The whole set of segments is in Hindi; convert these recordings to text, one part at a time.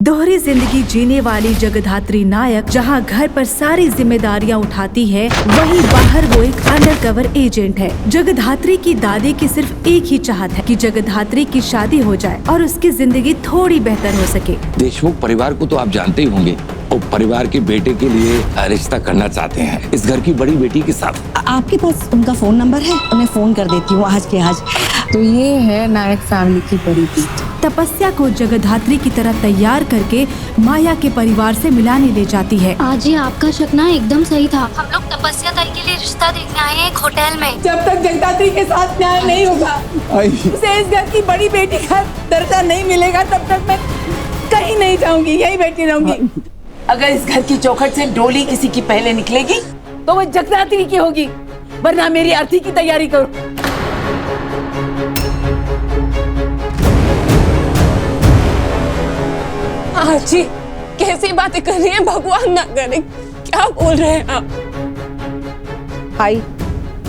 दोहरी जिंदगी जीने वाली जगधात्री नायक जहां घर पर सारी जिम्मेदारियां उठाती है, वहीं बाहर वो एक अंडरकवर एजेंट है। जगधात्री की दादी की सिर्फ एक ही चाहत है कि जगधात्री की शादी हो जाए और उसकी जिंदगी थोड़ी बेहतर हो सके। देशमुख परिवार को तो आप जानते ही होंगे, वो परिवार के बेटे के लिए रिश्ता करना चाहते हैं इस घर की बड़ी बेटी के साथ। आपके पास उनका फोन नंबर है? उन्हें फोन कर देती हूँ आज के आज। तो ये है नायक फैमिली की बड़ी बेटी। तपस्या को जगधात्री की तरह तैयार करके माया के परिवार से मिलाने ले जाती है। आज ही आपका शक ना एकदम सही था। हम लोग तपस्या ताई के लिए रिश्ता देखने आए हैं एक होटल में। जब तक जगधात्री के साथ न्याय नहीं होगा, उसे इस घर की बड़ी बेटी का दर्जा नहीं मिलेगा, तब तक मैं कहीं नहीं जाऊंगी, यही बैठी रहूंगी। अगर इस घर की चौखट से डोली किसी की पहले निकलेगी तो वो जगधात्री की होगी, वरना मेरी अर्थी की तैयारी करो। जी कैसी बातें कर रही हैं, भगवान ना करे। क्या बोल रहे हैं आप? भाई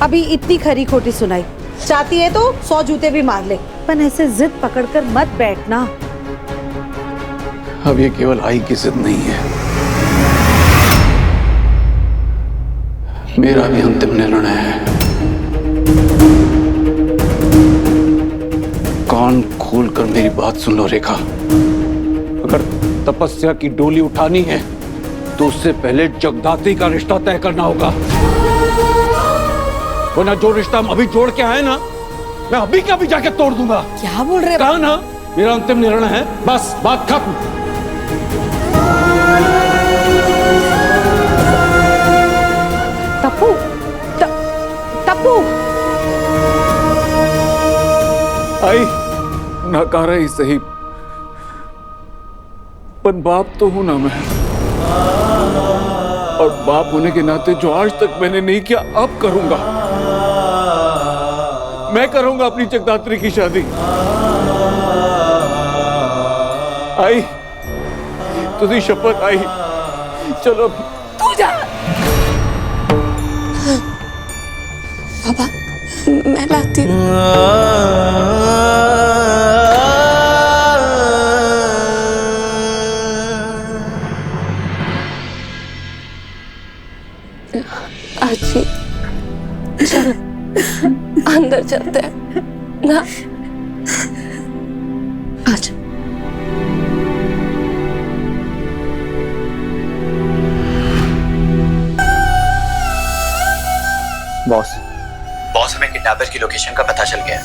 अभी इतनी खरी खोटी सुनाई, चाहती है तो 100 जूते भी मार ले, पर ऐसे जिद पकड़कर मत बैठना। अब ये केवल आई की जिद नहीं है, मेरा भी अंतिम निर्णय है। कान खोलकर मेरी बात सुन लो रेखा, अगर तपस्या की डोली उठानी है तो उससे पहले जगधात्री का रिश्ता तय करना होगा, वरना जो रिश्ता हम अभी जोड़ के आए ना, मैं अभी का भी जाके तोड़ दूंगा। क्या बोल रहे? कहा ना, मेरा अंतिम निर्णय है, बस बात खत्म। टप्पू, टप्पू आई नकारा ही सही, पर बाप तो हूं ना मैं, और बाप होने के नाते जो आज तक मैंने नहीं किया अब करूंगा। मैं करूंगा अपनी जगधात्री की शादी। आई तुझी शपथ आई, चलो तू जा। पापा मैं लाती हूँ। आजी चल अंदर चलते हैं ना, आज बॉस हमें किडनैपर की लोकेशन का पता चल गया है,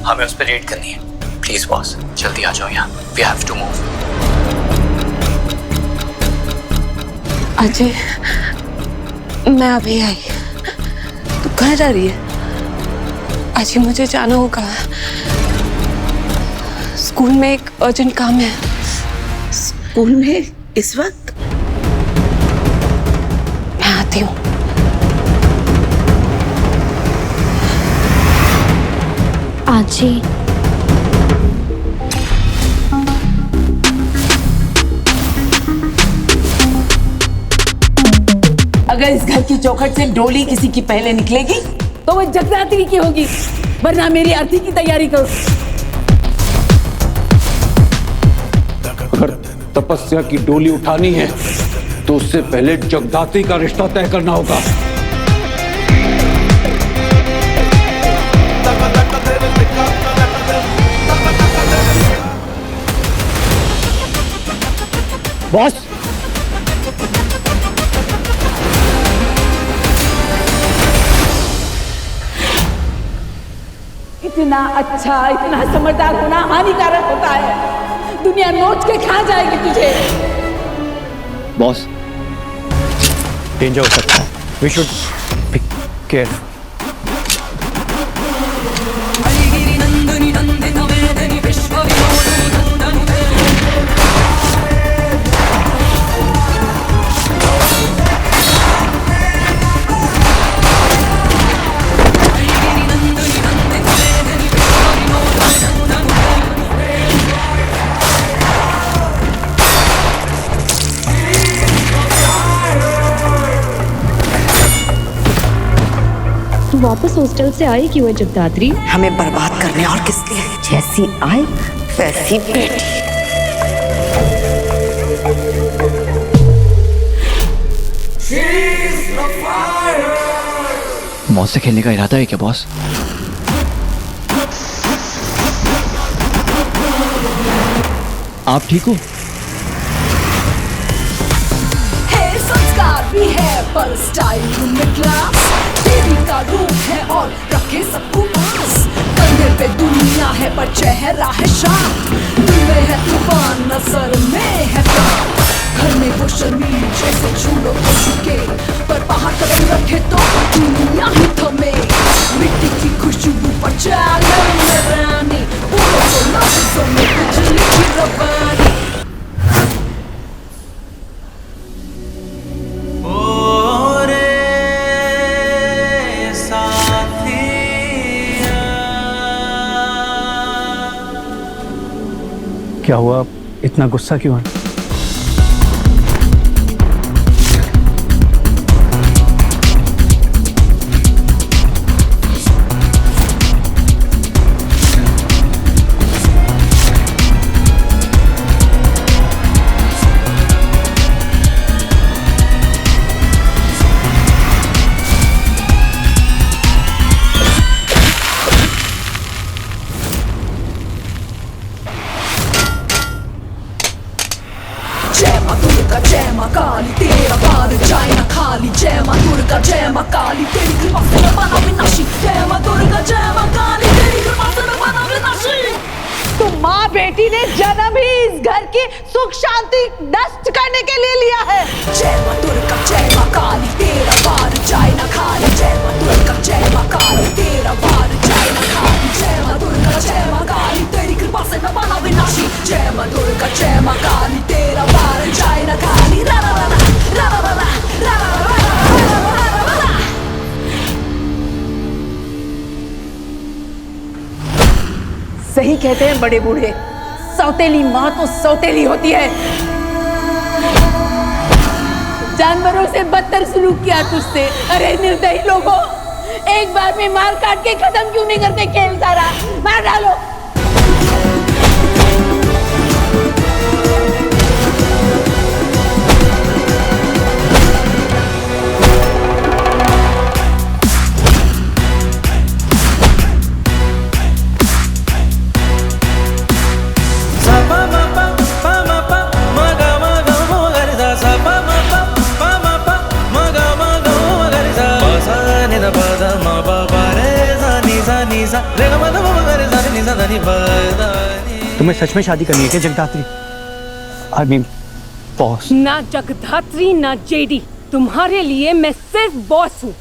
हमें उस पर रेड करनी है। प्लीज बॉस जल्दी आ जाओ यहाँ, we have to move. Ajay मैं अभी आई, तू कहाँ जा रही है? अजय मुझे जाना होगा, स्कूल में एक अर्जेंट काम है। स्कूल में इस वक्त? मैं आती हूँ। आजी अगर इस घर की चौखट से डोली किसी की पहले निकलेगी तो वो जगधात्री की होगी, वरना मेरी अर्थी की तैयारी करो। अगर तपस्या की डोली उठानी है तो उससे पहले जगधात्री का रिश्ता तय करना होगा। बॉस इतना अच्छा, इतना समझदार होना हानिकारक होता है। दुनिया नोच के खा जाएगी तुझे। बॉस डेंजर हो सकता है, वी शुड बी केयरफुल। वापस हॉस्टल से आई क्यों है जगधात्री? हमें बर्बाद करने, और किस लिए? जैसी आई वैसी बेटी। मौत से खेलने का इरादा है क्या बॉस? आप ठीक हो? संस्कार भी है पर स्टाइल में क्लास, देवी का रूप है और रखे सबको पास। कंधे पे दुनिया है पर चेहरा है शांत, दिल में है तूफान नजर में है प्राण। घर में वो शर्मीली जैसे झूलों को झुके, पर बाहर कदम रखे तो दुनिया ही थमे। मिट्टी की खुशबू पर चाले में रानी, बोलो तो लफ्जों में बिजली की रवानी। क्या हुआ, इतना गुस्सा क्यों है? जय मां दुर्गा जय मां काली, तेरा बार जाए ना खाली। जय मां दुर्गा जय मां काली, तेरी कृपा से मैं बना विनाशी। जय मां दुर्गा जय मां काली, तेरी कृपा से मैं बना विनाशी। तो माँ बेटी ने जन्म ही इस घर की सुख शांति नष्ट करने के लिए लिया है। जय मां दुर्गा जय मां काली, तेरा बार जाए ना खाली। जय मां दुर्गा जय मां काली, तेरा बार जाए ना खाली। जय मां दुर्गा जय मां काली, तेरी कृपा से मैं बना विनाशी। जय मां दुर्गा जय मां काली, तेरा बार जाए ना खाली। रा रा रा रा रा रा रा रा रा रा रा। सही कहते हैं बड़े बूढ़े, सौतेली माँ तो सौतेली होती है। जानवरों से बदतर सलूक किया तुझसे। अरे निर्दयी लोगों, एक बार में मार काट के खत्म क्यों नहीं करते खेल सारा? मार डालो। तुम्हें सच में शादी करनी है क्या जगदात्री? I mean boss. ना जगदात्री ना जेडी, तुम्हारे लिए मैं सिर्फ बॉस हूँ।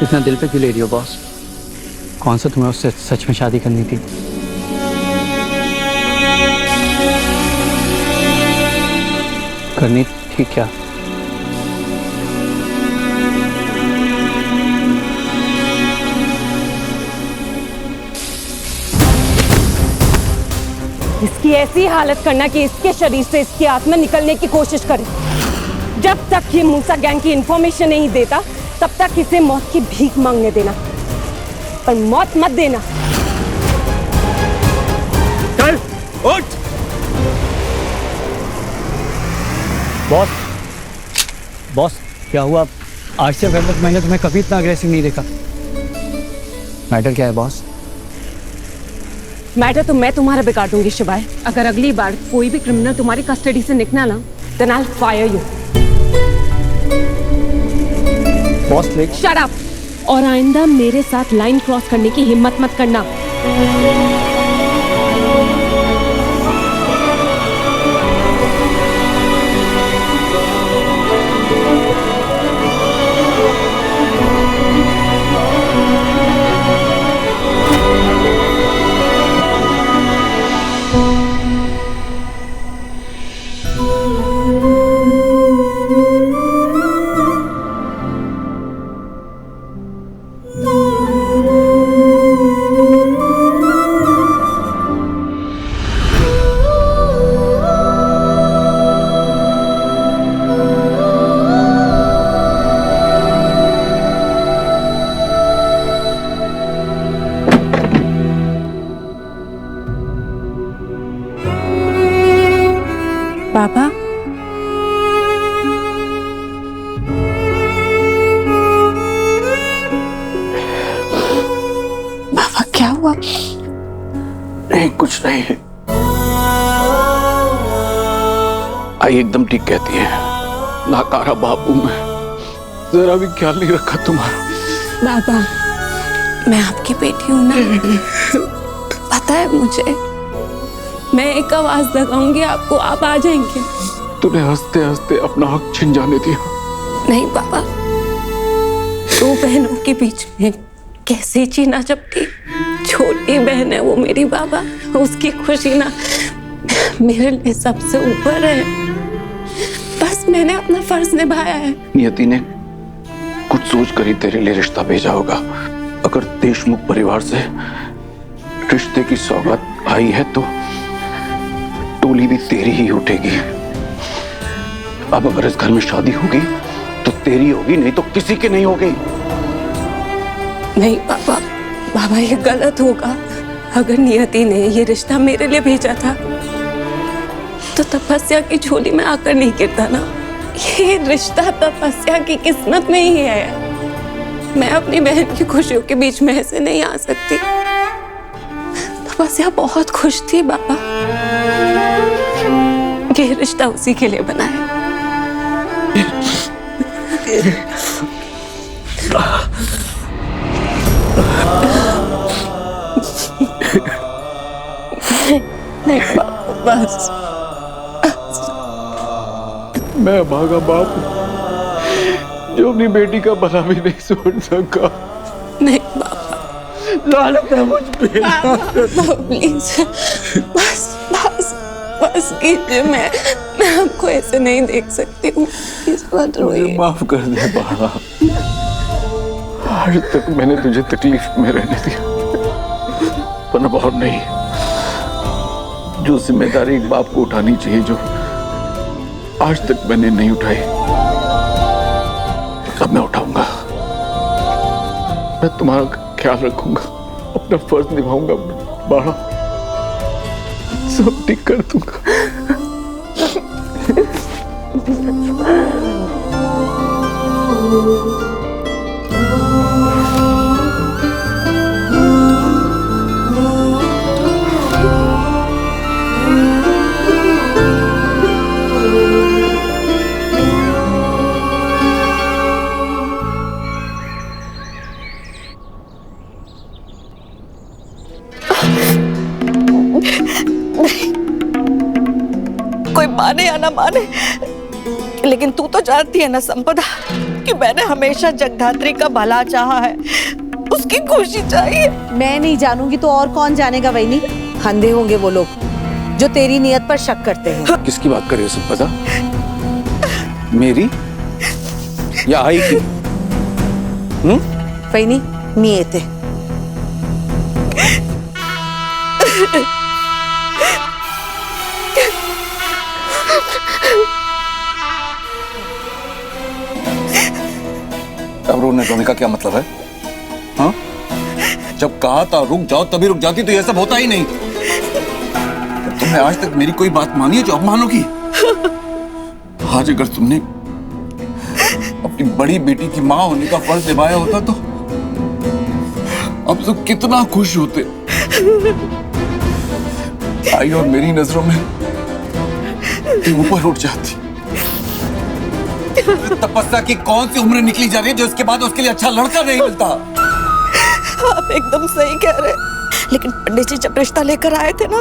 इतना दिल पे क्यों ले रही हो बॉस? कौन सा तुम्हें उससे सच में शादी करनी थी? करनी थी क्या? इसकी ऐसी हालत करना कि इसके शरीर से इसकी आत्मा निकलने की कोशिश करे। जब तक ये मूसा गैंग की इंफॉर्मेशन नहीं देता तब तक इसे मौत की भीख मांगने देना, पर मौत मत देना। चल उठ। बॉस बॉस क्या हुआ? आज से पहले तक मैंने तुम्हें कभी इतना अग्रेसिव नहीं देखा। मैटर क्या है बॉस? मैटर तो मैं तुम्हारा बिगाड़ दूंगी शिवाय। अगर अगली बार कोई भी क्रिमिनल तुम्हारी कस्टडी से निकला ना, then I'll fire you। Boss lake Shut up! और आइंदा मेरे साथ लाइन क्रॉस करने की हिम्मत मत करना। पापा, पापा क्या हुआ? नहीं कुछ नहीं। आई एकदम ठीक कहती है, नाकारा बापू मैं जरा भी ख्याल नहीं रखा तुम्हारा। पापा मैं आपकी बेटी हूं ना, पता है मुझे। मैं एक आवाज लगाऊंगी आपको, आप आ जाएंगे। तूने हंसते हंसते अपना हक छिन जाने दिया। नहीं पापा, दो बहनों के बीच में कैसे छीना झपटी। छोटी बहन है वो मेरी बाबा, उसकी खुशी ना मेरे लिए सबसे ऊपर है। बस मैंने अपना फर्ज निभाया है। नियति ने कुछ सोच कर ही तेरे लिए रिश्ता भेजा होगा। अगर देशमुख परिवार से रिश्ते की सौगात आई है तो टोली भी तेरी ही उठेगी। अब अगर इस घर में शादी होगी तो तेरी होगी, नहीं तो किसी की नहीं होगी। नहीं पापा, बाबा ये गलत होगा। अगर नियति ने ये रिश्ता मेरे लिए भेजा था तो तपस्या की झोली में आकर नहीं गिरता ना। ये रिश्ता तपस्या की किस्मत में ही है। मैं अपनी बहन की खुशियों के बीच में ऐसे नहीं आ सकती। तपस्या बहुत खुश थी बाबा, ये रिश्ता उसी के लिए बना है। नहीं बाबा, बस मैं भागा बाप जो अपनी बेटी का भला भी नहीं सोच सका। नहीं बाबा, लानत है मुझ पे। प्लीज बस बस बस कीजिए। मैं आपको ऐसे नहीं देख सकती हूँ। इस बात रोइए। माफ कर दे बाबा, आज तक मैंने तुझे तकलीफ में रहने दिया, पर अब और नहीं। जो जिम्मेदारी एक बाप को उठानी चाहिए, जो आज तक मैंने नहीं उठाई, अब मैं उठाऊंगा। मैं तुम्हारा ख्याल रखूंगा, अपना फर्ज निभाऊंगा। बाड़ा सब ठीक कर दूंगा। कोई माने या ना माने, लेकिन तू तो जानती है ना संपदा कि मैंने हमेशा जगधात्री का भला चाहा है, उसकी खुशी चाहिए। मैं नहीं जानूंगी तो और कौन जानेगा वैनी? अंधे होंगे वो लोग जो तेरी नियत पर शक करते हैं। किसकी बात कर रही हो संपदा? मेरी या आई की? वैनी मी येते। रो रोने का क्या मतलब है? हाँ? जब कहा था रुक जाओ तभी रुक जाती, तो ये सब होता ही नहीं। तुमने आज तक मेरी कोई बात मानी है जो अब मानोगी? आज अगर तुमने अपनी बड़ी बेटी की माँ होने का फर्ज निभाया होता तो अब तो कितना खुश होते। आई और मेरी नजरों में ऊपर उठ जाती। तपस्या की कौन सी उम्र निकली जा रही है जो इसके बाद उसके लिए अच्छा लड़का नहीं मिलता? आप एकदम सही कह रहे, लेकिन पंडित जी जब रिश्ता लेकर आए थे ना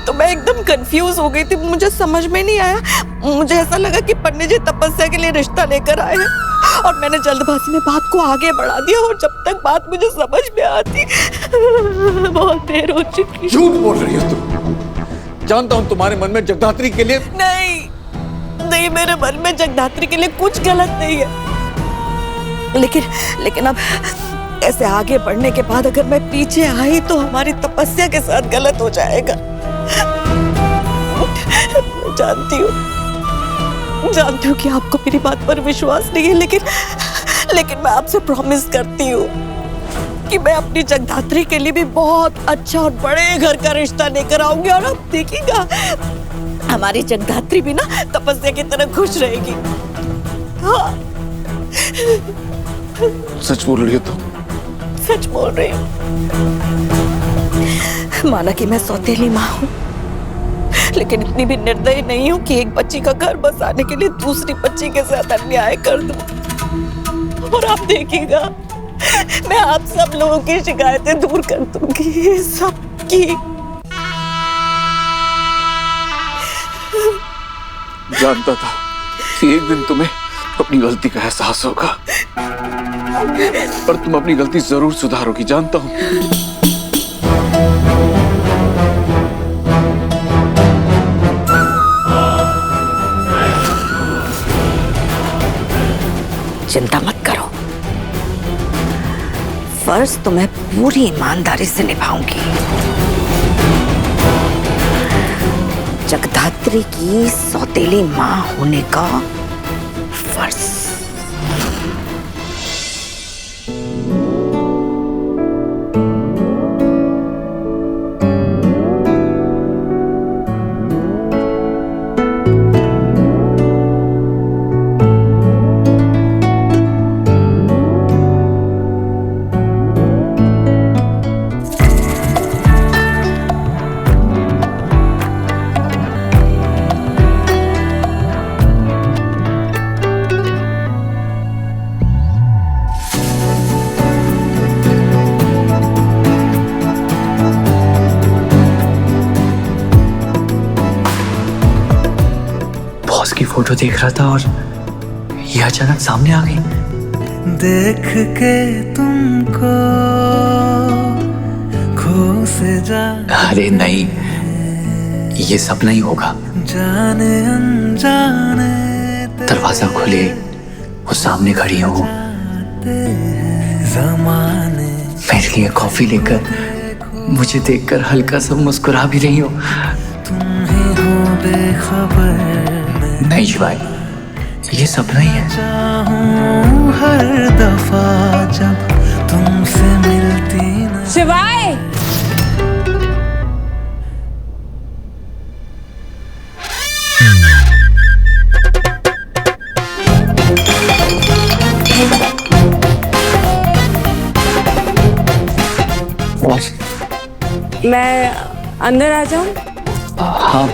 तो मैं एकदम कंफ्यूज हो गई थी। मुझे समझ में नहीं आया। मुझे ऐसा लगा कि पंडित जी तपस्या के लिए रिश्ता लेकर आए हैं और मैंने जल्दबाजी में बात को आगे बढ़ा दिया, और जब तक बात मुझे समझ में आती बहुत देर हो चुकी। झूठ बोल रही हो तुम। जानता हूं तुम्हारे मन में जगदात्री के लिए नहीं, मेरे मन में जगदात्री के लिए कुछ गलत नहीं है, लेकिन अब ऐसे आगे बढ़ने के बाद अगर मैं पीछे आई तो हमारी तपस्या के साथ गलत हो जाएगा। जानती हूँ कि आपको मेरी बात पर विश्वास नहीं है, लेकिन मैं आपसे प्रॉमिस करती हूँ कि मैं अपनी जगदात्री के लिए भी बहुत अच्छा और बड़े घर का रिश्ता लेकर आऊंगी, और आप देखिएगा हमारी जगदात्री भी ना तपस्या की तरह खुश रहेगी। हाँ। सच बोल रही हो तुम? सच बोल रही हूँ। माना कि मैं सौतेली माँ हूँ, लेकिन इतनी भी निर्दयी नहीं हूँ कि एक बच्ची का घर बसाने के लिए दूसरी बच्ची के साथ अन्याय कर दूँ। और आप देखिएगा मैं आप सब लोगों की शिकायतें दूर कर दूंगी, सबकी। जानता था कि एक दिन तुम्हें अपनी गलती का एहसास होगा, पर तुम अपनी गलती जरूर सुधारोगी, जानता हूं। चिंता मत करो, फर्ज तो मैं पूरी ईमानदारी से निभाऊंगी। जगदात्री की सौतेली माँ होने का फर्ज। की फोटो देख रहा था और ये अचानक सामने आ गई। देख के तुमको खो से जा। अरे नहीं, ये सपना ही होगा। जाने अनजाने दरवाजा खुले, वो सामने खड़ी हो, ज़माने मेरे लिए कॉफी लेकर मुझे देखकर हल्का सा मुस्कुरा भी रही हो। तुम ही हो बेखबर। नहीं शिवाय, ये सपना ही है। चाहूं हर दफा जब तुमसे मिलती न। शिवाय, मैं अंदर आ जाऊं? हाँ,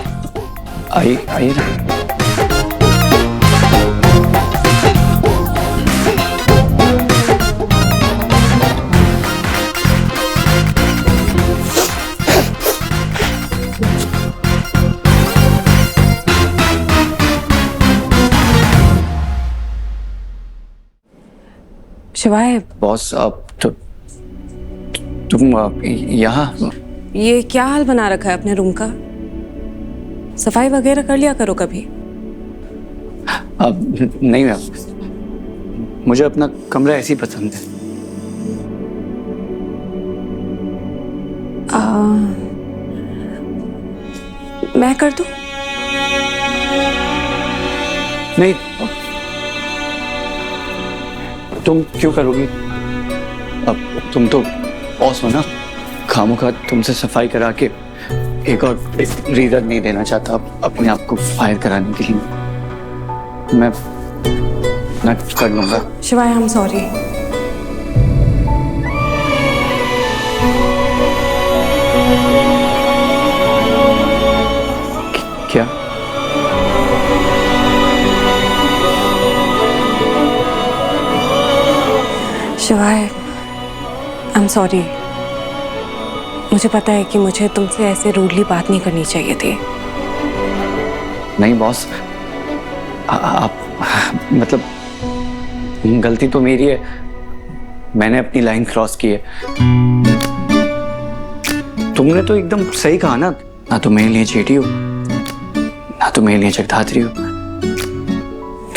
आइए ना। शिवाय, बॉस, तुम यहाँ? ये क्या हाल बना रखा है अपने रूम का? सफाई वगैरह कर लिया करो कभी। अब नहीं मैम, मुझे अपना कमरा ऐसे ही पसंद है। मैं कर दूं? नहीं, तुम क्यों करोगी? अब तुम तो बॉस हो ना, खामोखा तुमसे सफाई करा के एक और रीजन नहीं देना चाहता अपने आप को फायर कराने के लिए। मैं कर लूंगा। शिवाय, आई एम सॉरी। क्या? शिवाय, आई एम सॉरी। मुझे पता है कि मुझे तुमसे ऐसे रूडली बात नहीं करनी चाहिए थी। नहीं बॉस, आप मतलब गलती तो मेरी है, मैंने अपनी लाइन क्रॉस की है। तुमने तो एकदम सही कहा ना तो मेरे लिए चीटी हो, ना तो मेरे लिए जगधात्री हो,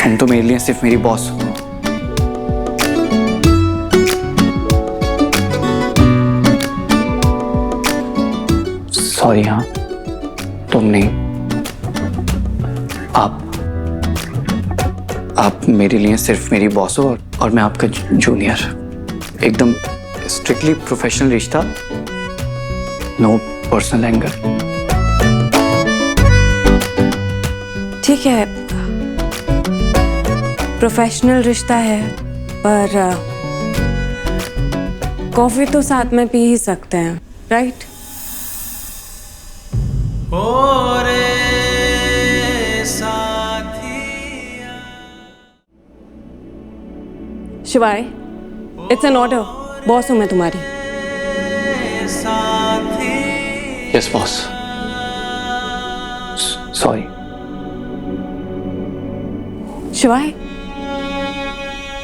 तुम तो मेरे लिए सिर्फ मेरी बॉस हो। सॉरी, हाँ तुम नहीं, आप मेरे लिए सिर्फ मेरी बॉस हो और मैं आपका जूनियर। एकदम स्ट्रिक्टली प्रोफेशनल रिश्ता, नो पर्सनल एंगर। ठीक है, प्रोफेशनल रिश्ता है, पर कॉफी तो साथ में पी ही सकते हैं, राइट? शिवाय, इट्स एन ऑर्डर। बॉस हूं मैं तुम्हारी। Yes boss, sorry. शिवाय,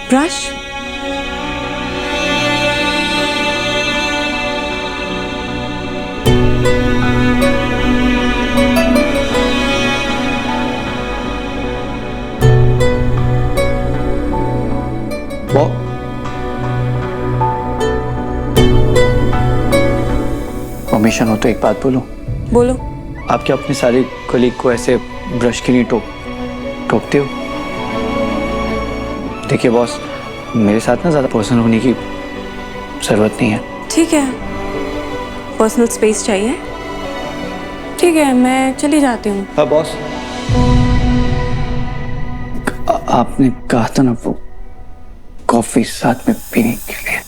ब्रश। परमिशन हो तो एक बात बोलूं? बोलो। आप क्या अपने सारे कलीग को ऐसे ब्रश के लिए टोकते हो? देखिए बॉस, मेरे साथ ना ज्यादा पर्सनल होने की जरूरत नहीं है। ठीक है, पर्सनल स्पेस चाहिए? ठीक है, मैं चली जाती हूँ। हाँ बॉस, आपने कहा था ना वो कॉफी साथ में पीने के लिए।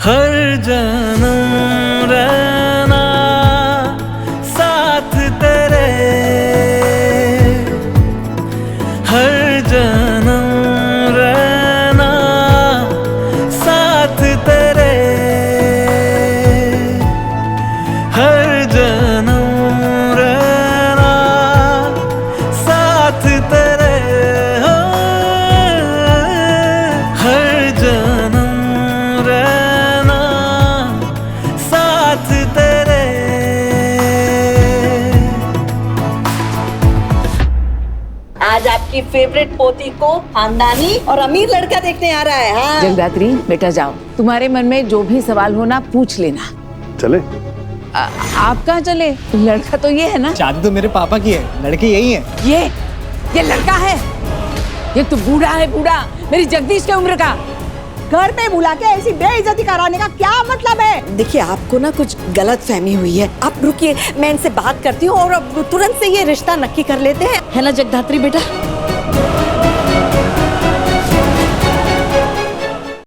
हर जन्म रहना साथ तेरे, हर जन्म रहना साथ तेरे, हर जन्म रहना साथ तेरे, हर जन्म आज आपकी फेवरेट पोती को खानदानी और अमीर लड़का देखने आ रहा है। हाँ? जगदात्री, बेटा जाओ, तुम्हारे मन में जो भी सवाल हो ना पूछ लेना। चले? आप कहाँ चले? लड़का तो ये है ना। शादी तो मेरे पापा की है, लड़के यही है। ये लड़का है? ये तो बूढ़ा है, बूढ़ा, मेरी जगदीश की उम्र का। घर पे बुला के ऐसी बेइज्जती कराने का क्या मतलब है? देखिए, आपको ना कुछ गलत फहमी हुई है। आप रुकिए, मैं इनसे बात करती हूँ और अब तुरंत से ये रिश्ता नक्की कर लेते हैं, है ना जगधात्री बेटा?